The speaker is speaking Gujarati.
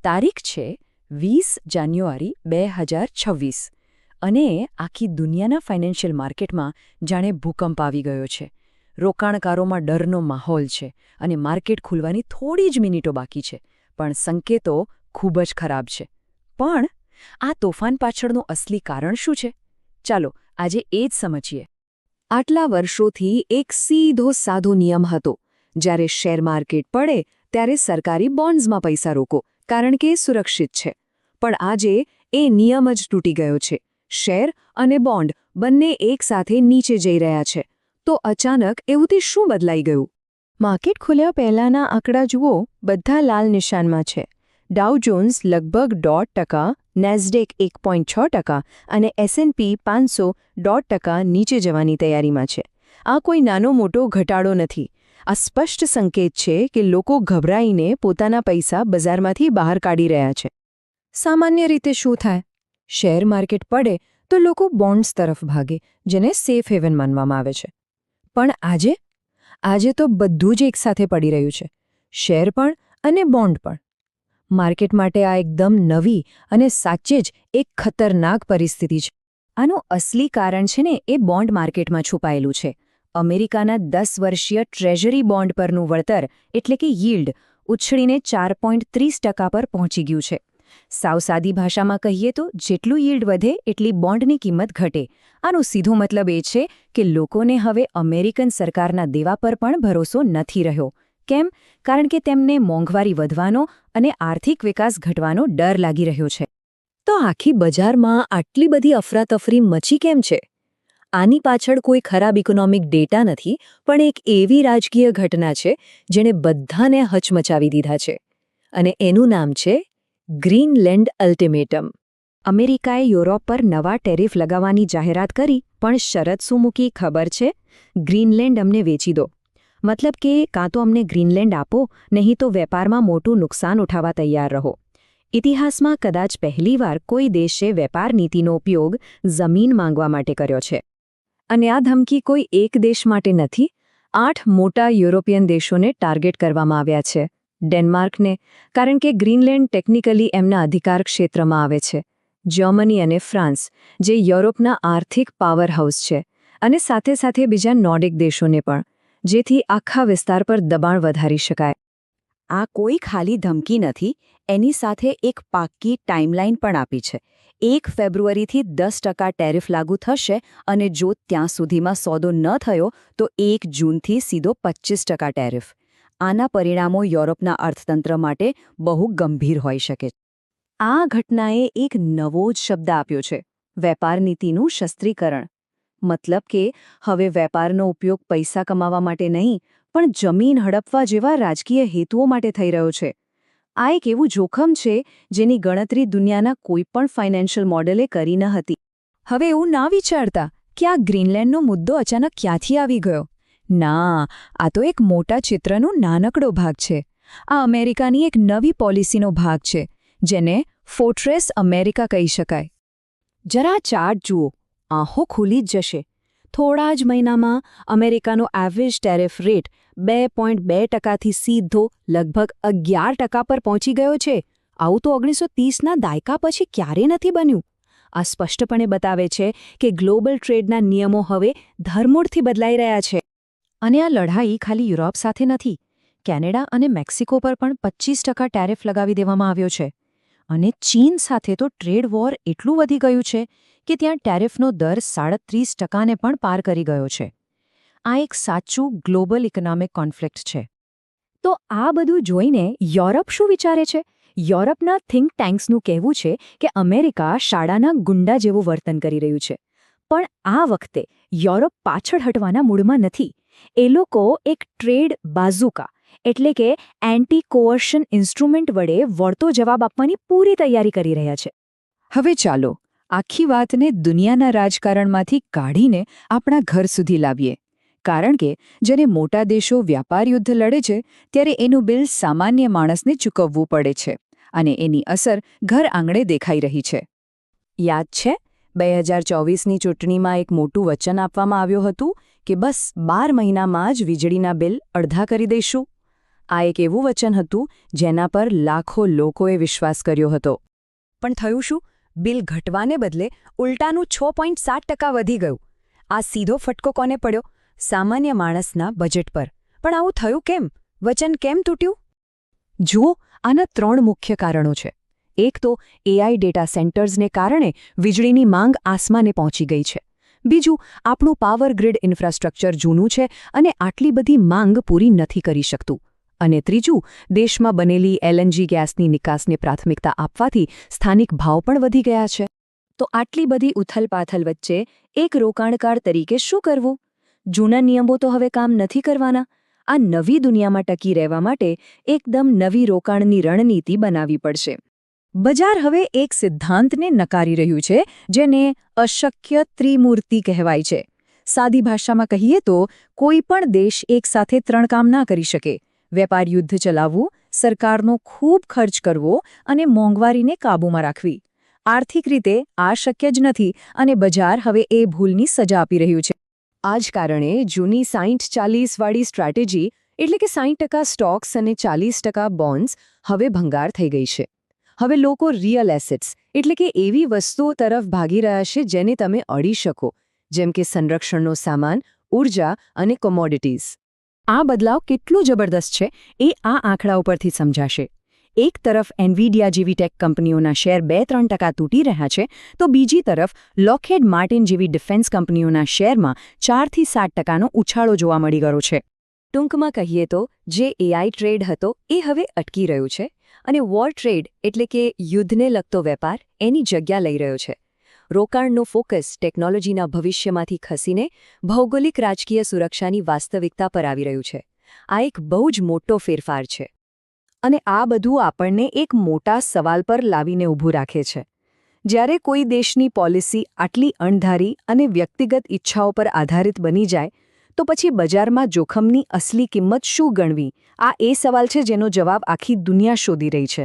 તારીખ છે 20 જાન્યુઆરી 2026 અને આખી દુનિયાના ફાઇનાન્શિયલ માર્કેટમાં જાણે ભૂકંપ આવી ગયો છે. રોકાણકારોમાં ડરનો માહોલ છે અને માર્કેટ ખુલવાની થોડી જ મિનિટો બાકી છે, પણ સંકેતો ખૂબ જ ખરાબ છે. પણ આ તોફાન પાછળનું અસલી કારણ શું છે? ચાલો આજે એ જ સમજીએ. આટલા વર્ષોથી એક સીધો સાધો નિયમ હતો. જ્યારે શેર માર્કેટ પડે ત્યારે સરકારી બોન્ડ્સમાં પૈસા રોકો, કારણ કે એ સુરક્ષિત છે. પણ આજે એ નિયમ જ તૂટી ગયો છે. શેર અને બોન્ડ બંને એકસાથે નીચે જઈ રહ્યા છે. તો અચાનક એવુંથી શું બદલાઈ ગયું? માર્કેટ ખુલ્યા પહેલાંના આંકડા જુઓ, બધા લાલ નિશાનમાં છે. ડાઉ જોન્સ લગભગ 0.5%, નેસ્ડેક 1.6% અને S&P 500 0.5% નીચે જવાની તૈયારીમાં છે. આ કોઈ નાનો મોટો ઘટાડો નથી. આ સ્પષ્ટ સંકેત છે કે લોકો ગભરાઈને પોતાના પૈસા બજારમાંથી બહાર કાઢી રહ્યા છે. સામાન્ય રીતે શું થાય? શેર માર્કેટ પડે તો લોકો બોન્ડ્સ તરફ ભાગે, જેને સેફ હેવન માનવામાં આવે છે. પણ આજે તો બધું જ એકસાથે પડી રહ્યું છે. શેર પણ અને બોન્ડ પણ. માર્કેટ માટે આ એકદમ નવી અને સાચે જ એક ખતરનાક પરિસ્થિતિ છે. આનું અસલી કારણ છે ને એ બોન્ડ માર્કેટમાં છુપાયેલું છે. અમેરિકાના 10 વર્ષીય ટ્રેઝરી બોન્ડ પરનું વળતર એટલે કે યીલ્ડ ઉછળીને 4.30% પર પહોંચી ગયું છે. સાવ સાદી ભાષામાં કહીએ તો જેટલું યીલ્ડ વધે એટલી બોન્ડની કિંમત ઘટે. આનો સીધો મતલબ એ છે કે લોકોને હવે અમેરિકન સરકારના દેવા પર પણ ભરોસો નથી રહ્યો. કેમ? કારણ કે તેમને મોંઘવારી વધવાનો અને આર્થિક વિકાસ ઘટવાનો ડર લાગી રહ્યો છે. તો આખી બજારમાં આટલી બધી અફરાતફરી મચી કેમ છે? આની પાછળ કોઈ ખરાબ ઇકોનોમિક ડેટા નથી, પણ એક એવી રાજકીય ઘટના છે જેણે બધાને હચમચાવી દીધા છે. અને એનું નામ છે ગ્રીનલેન્ડ અલ્ટિમેટમ. અમેરિકાએ યુરોપ પર નવા ટેરિફ લગાવવાની જાહેરાત કરી, પણ શરત શું મૂકી ખબર છે? ગ્રીનલેન્ડ અમને વેચી દો. મતલબ કે કાં તો અમને ગ્રીનલેન્ડ આપો, નહીં તો વેપારમાં મોટું નુકસાન ઉઠાવવા તૈયાર રહો. ઇતિહાસમાં કદાચ પહેલીવાર કોઈ દેશે વેપાર નીતિનો ઉપયોગ જમીન માંગવા માટે કર્યો છે. અને આ ધમકી કોઈ એક દેશ માટે નથી. 8 મોટા યુરોપિયન દેશોને ટાર્ગેટ કરવામાં આવ્યા છે. ડેનમાર્કને, કારણ કે ગ્રીનલેન્ડ ટેકનિકલી એમના અધિકાર ક્ષેત્રમાં આવે છે. જર્મની અને ફ્રાન્સ, જે યુરોપના આર્થિક પાવરહાઉસ છે. અને સાથે સાથે બીજા નોર્ડિક દેશોને પણ, જેથી આખા વિસ્તાર પર દબાણ વધારી શકાય. આ કોઈ ખાલી ધમકી નથી, એની સાથે એક પાક્કી ટાઈમલાઈન પણ આપી છે. 1 ફેબ્રુઆરીથી 10% ટેરિફ લાગુ થશે અને જો ત્યાં સુધીમાં સોદો ન થયો તો 1 જૂનથી સીધો 25% ટેરિફ. આના પરિણામો યુરોપના અર્થતંત્ર માટે બહુ ગંભીર હોઈ શકે. આ ઘટનાએ એક નવો જ શબ્દ આપ્યો છે: વેપાર નીતિનું શસ્ત્રીકરણ. મતલબ કે હવે વેપારનો ઉપયોગ પૈસા કમાવા માટે નહીં, પણ જમીન હડપવા જેવા રાજકીય હેતુઓ માટે થઈ રહ્યો છે. આ એક એવું જોખમ છે જેની ગણતરી દુનિયાના કોઈપણ ફાઇનાન્શિયલ મોડેલે કરી ન હતી. હવે એવું ના વિચારતા કે આ ગ્રીનલેન્ડનો મુદ્દો અચાનક ક્યાંથી આવી ગયો. ના, આ તો એક મોટા ચિત્રનો નાનકડો ભાગ છે. આ અમેરિકાની એક નવી પોલિસીનો ભાગ છે, જેને ફોર્ટ્રેસ અમેરિકા કહી શકાય. જરા ચાર્ટ જુઓ, આંખો ખુલી જ જશે. થોડા જ મહિનામાં અમેરિકાનો એવરેજ ટેરિફ રેટ 2.2%થી સીધો લગભગ 11% પર પહોંચી ગયો છે. આવું તો 1930ના દાયકા પછી ક્યારેય નથી બન્યું. આ સ્પષ્ટપણે બતાવે છે કે ગ્લોબલ ટ્રેડના નિયમો હવે ધરમૂળથી બદલાઈ રહ્યા છે. અને આ લડાઈ ખાલી યુરોપ સાથે નથી. કેનેડા અને મેક્સિકો પર પણ 25% ટેરિફ લગાવી દેવામાં આવ્યો છે. અને ચીન સાથે તો ટ્રેડ વોર એટલું વધી ગયું છે કે ત્યાં ટેરિફનો દર 37%ને પણ પાર કરી ગયો છે. આ એક સાચું ગ્લોબલ ઇકોનોમિક કોન્ફ્લિક્ટ છે. તો આ બધું જોઈને યુરોપ શું વિચારે છે? યુરોપના થિંક ટેન્ક્સનું કહેવું છે કે અમેરિકા શાળાના ગુંડા જેવું વર્તન કરી રહ્યું છે. પણ આ વખતે યુરોપ પાછળ હટવાના મૂડમાં નથી. એ લોકો એક ટ્રેડ બાઝુકા એટલે કે એન્ટી કોઅર્શન ઇન્સ્ટ્રુમેન્ટ વડે વળતો જવાબ આપવાની પૂરી તૈયારી કરી રહ્યા છે. હવે ચાલો આખી વાતને દુનિયાના રાજકારણમાંથી કાઢીને આપણા ઘર સુધી લાવીએ. કારણ કે જ્યારે મોટા દેશો વ્યાપાર યુદ્ધ લડે છે ત્યારે એનું બિલ સામાન્ય માણસને ચૂકવવું પડે છે. અને એની અસર ઘર આંગણે દેખાઈ રહી છે. યાદ છે 2024ની ચૂંટણીમાં એક મોટું વચન આપવામાં આવ્યું હતું કે બસ 12 મહિનામાં જ વીજળીના બિલ અડધા કરી દઈશું. આ એક એવું વચન હતું જેના પર લાખો લોકોએ વિશ્વાસ કર્યો હતો. પણ થયું શું? બિલ ઘટવાને બદલે ઉલટાનું 6.7% વધી ગયું. આ સીધો ફટકો કોને પડ્યો? સામાન્ય માણસના બજેટ પર. પણ આવું થયું કેમ? વચન કેમ તૂટ્યું? જુઓ, આના 3 મુખ્ય કારણો છે. એક તો એઆઈ ડેટા સેન્ટર્સને કારણે વીજળીની માંગ આસમાને પહોંચી ગઈ છે. બીજું, આપણું પાવર ગ્રીડ ઇન્ફ્રાસ્ટ્રક્ચર જૂનું છે અને આટલી બધી માંગ પૂરી નથી કરી શકતું. અને ત્રીજું, દેશમાં બનેલી એલએનજી ગેસની નિકાસને પ્રાથમિકતા આપવાથી સ્થાનિક ભાવ પણ વધી ગયા છે. તો આટલી બધી ઉથલપાથલ વચ્ચે એક રોકાણકાર તરીકે શું કરવું? જૂના નિયમો તો હવે કામ નથી કરવાના. આ નવી દુનિયામાં ટકી રહેવા માટે એકદમ નવી રોકાણની રણનીતિ બનાવવી પડશે. બજાર હવે એક સિદ્ધાંતને નકારી રહ્યું છે જેને અશક્ય ત્રિમૂર્તિ કહેવાય છે. સાદી ભાષામાં કહીએ તો કોઈ પણ દેશ એકસાથે 3 કામ ના કરી શકે: વેપાર યુદ્ધ ચલાવવું, સરકારનો ખૂબ ખર્ચ કરવો અને મોંઘવારીને કાબૂમાં રાખવી. આર્થિક રીતે આ શક્ય જ નથી અને બજાર હવે એ ભૂલની સજા આપી રહ્યું છે. આ જ કારણે જૂની 60-40 વાળી સ્ટ્રેટેજી, એટલે કે 60% સ્ટોક્સ અને 40% બોન્ડ્સ, હવે ભંગાર થઈ ગઈ છે. હવે લોકો રિયલ એસેટ્સ, એટલે કે એવી વસ્તુઓ તરફ ભાગી રહ્યા છે જેને તમે અડી શકો, જેમ કે સંરક્ષણનો સામાન, ઊર્જા અને કોમોડિટીઝ. આ બદલાવ કેટલો જબરદસ્ત છે એ આ આંકડા ઉપરથી સમજાશે. એક તરફ એનવીડિયા જેવી ટેક કંપનીઓના શેર 2-3% તૂટી રહ્યા છે, તો બીજી તરફ લોકહેડ માર્ટિન જેવી ડિફેન્સ કંપનીઓના શેરમાં 4-7%નો ઉછાળો જોવા મળી ગયો છે. ટૂંકમાં કહીએ તો જે એઆઈ ટ્રેડ હતો એ હવે અટકી રહ્યું છે અને વોર ટ્રેડ, એટલે કે યુદ્ધને લગતો વેપાર, એની જગ્યા લઈ રહ્યો છે. રોકાણનું ફોકસ ટેકનોલોજીના ભવિષ્યમાંથી ખસીને ભૌગોલિક રાજકીય સુરક્ષાની વાસ્તવિકતા પર આવી રહ્યું છે. આ એક બહુ જ મોટો ફેરફાર છે. અને આ બધું આપણને એક મોટા સવાલ પર લાવીને ઊભું રાખે છે. જ્યારે કોઈ દેશની પોલિસી આટલી અણધારી અને વ્યક્તિગત ઈચ્છાઓ પર આધારિત બની જાય, તો પછી બજારમાં જોખમની અસલી કિંમત શું ગણવી? આ એ સવાલ છે જેનો જવાબ આખી દુનિયા શોધી રહી છે.